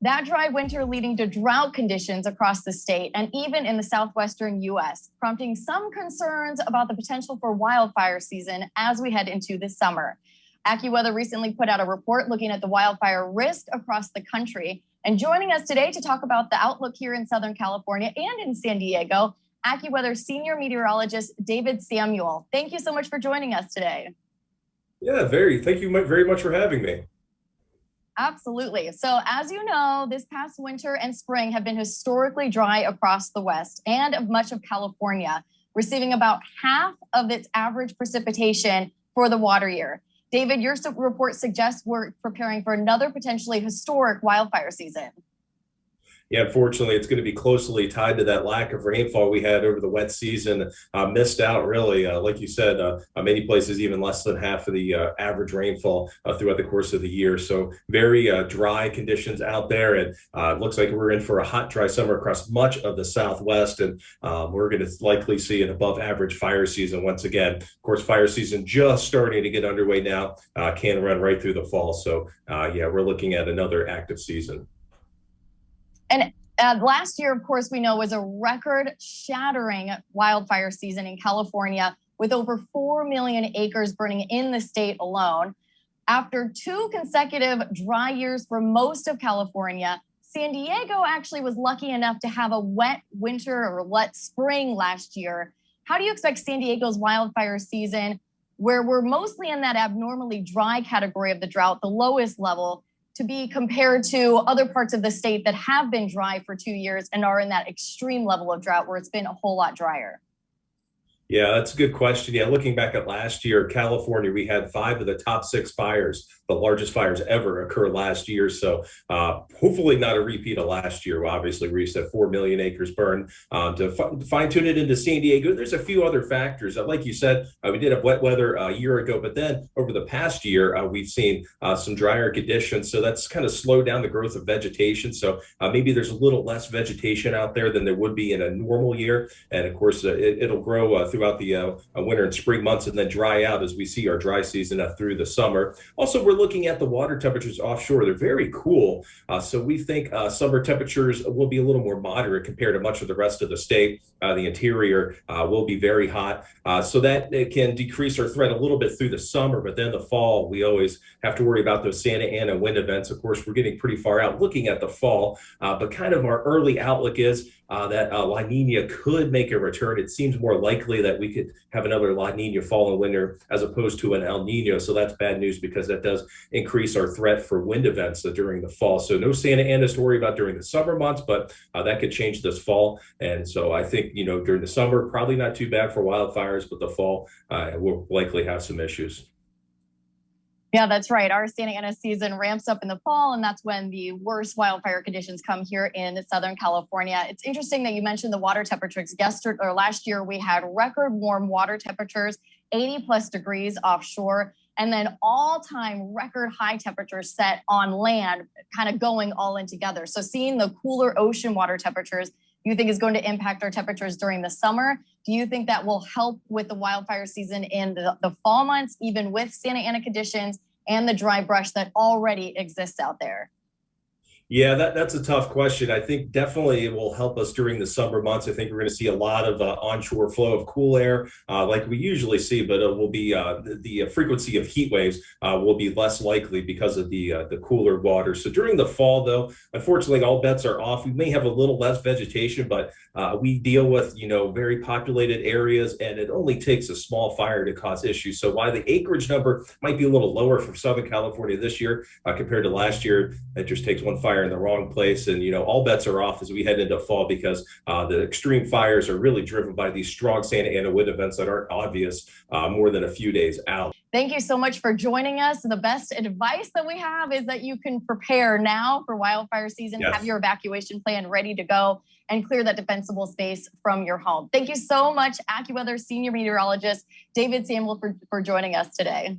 That dry winter leading to drought conditions across the state and even in the southwestern U.S., prompting some concerns about the potential for wildfire season as we head into the summer. Accuweather recently put out a report looking at the wildfire risk across the country. And joining us today to talk about the outlook here in Southern California and in San Diego, Accuweather senior meteorologist David Samuel. Thank you so much for joining us today. Yeah, thank you very much for having me. Absolutely. So as you know, this past winter and spring have been historically dry across the West and of much of California, receiving about half of its average precipitation for the water year. David, your report suggests we're preparing for another potentially historic wildfire season. Yeah, unfortunately, it's going to be closely tied to that lack of rainfall we had over the wet season. Missed out, really, like you said, many places even less than half of the average rainfall throughout the course of the year. So very dry conditions out there, and it looks like we're in for a hot, dry summer across much of the Southwest, and we're going to likely see an above-average fire season once again. Of course, fire season just starting to get underway now, can run right through the fall. So, yeah, we're looking at another active season. And last year, of course, we know was a record-shattering wildfire season in California with over 4 million acres burning in the state alone. After 2 consecutive dry years for most of California, San Diego actually was lucky enough to have a wet winter or wet spring last year. How do you expect San Diego's wildfire season, where we're mostly in that abnormally dry category of the drought, the lowest level, to be compared to other parts of the state that have been dry for 2 years and are in that extreme level of drought where it's been a whole lot drier? Yeah, that's a good question. Yeah, looking back at last year, California, we had 5 of the top 6 fires, the largest fires ever occur last year. So hopefully not a repeat of last year. Obviously, we said 4 million acres burned. To fine tune it into San Diego, there's a few other factors. Like you said, we did have wet weather a year ago, but then over the past year, we've seen some drier conditions. So that's kind of slowed down the growth of vegetation. So maybe there's a little less vegetation out there than there would be in a normal year. And of course, it'll grow throughout the winter and spring months and then dry out as we see our dry season through the summer. Also, we're looking at the water temperatures offshore. They're very cool. So we think summer temperatures will be a little more moderate compared to much of the rest of the state. The interior will be very hot. So that it can decrease our threat a little bit through the summer, but then the fall, we always have to worry about those Santa Ana wind events. Of course, we're getting pretty far out looking at the fall, but kind of our early outlook is that La Nina could make a return. It seems more likely that we could have another La Nina fall and winter as opposed to an El Nino. So that's bad news because that does increase our threat for wind events during the fall. So no Santa Anas to worry about during the summer months, but that could change this fall. And so I think, during the summer, probably not too bad for wildfires, but the fall will likely have some issues. Yeah, that's right. Our Santa Ana season ramps up in the fall, and that's when the worst wildfire conditions come here in Southern California. It's interesting that you mentioned the water temperatures. Last year, we had record warm water temperatures, 80 plus degrees offshore, and then all-time record high temperatures set on land, kind of going all in together. So seeing the cooler ocean water temperatures, you think is going to impact our temperatures during the summer? Do you think that will help with the wildfire season in the fall months, even with Santa Ana conditions and the dry brush that already exists out there? Yeah, that's a tough question. I think definitely it will help us during the summer months. I think we're going to see a lot of onshore flow of cool air like we usually see, but it will be the frequency of heat waves will be less likely because of the cooler water. So during the fall, though, unfortunately, all bets are off. We may have a little less vegetation, but we deal with, very populated areas, and it only takes a small fire to cause issues. So while the acreage number might be a little lower for Southern California this year compared to last year, it just takes one fire in the wrong place, and all bets are off as we head into fall because the extreme fires are really driven by these strong Santa Ana wind events that aren't obvious more than a few days out. Thank you so much for joining us. The best advice that we have is that you can prepare now for wildfire season. Yes. Have your evacuation plan ready to go and clear that defensible space from your home. Thank you so much, Accuweather senior meteorologist David Samuel, for joining us today.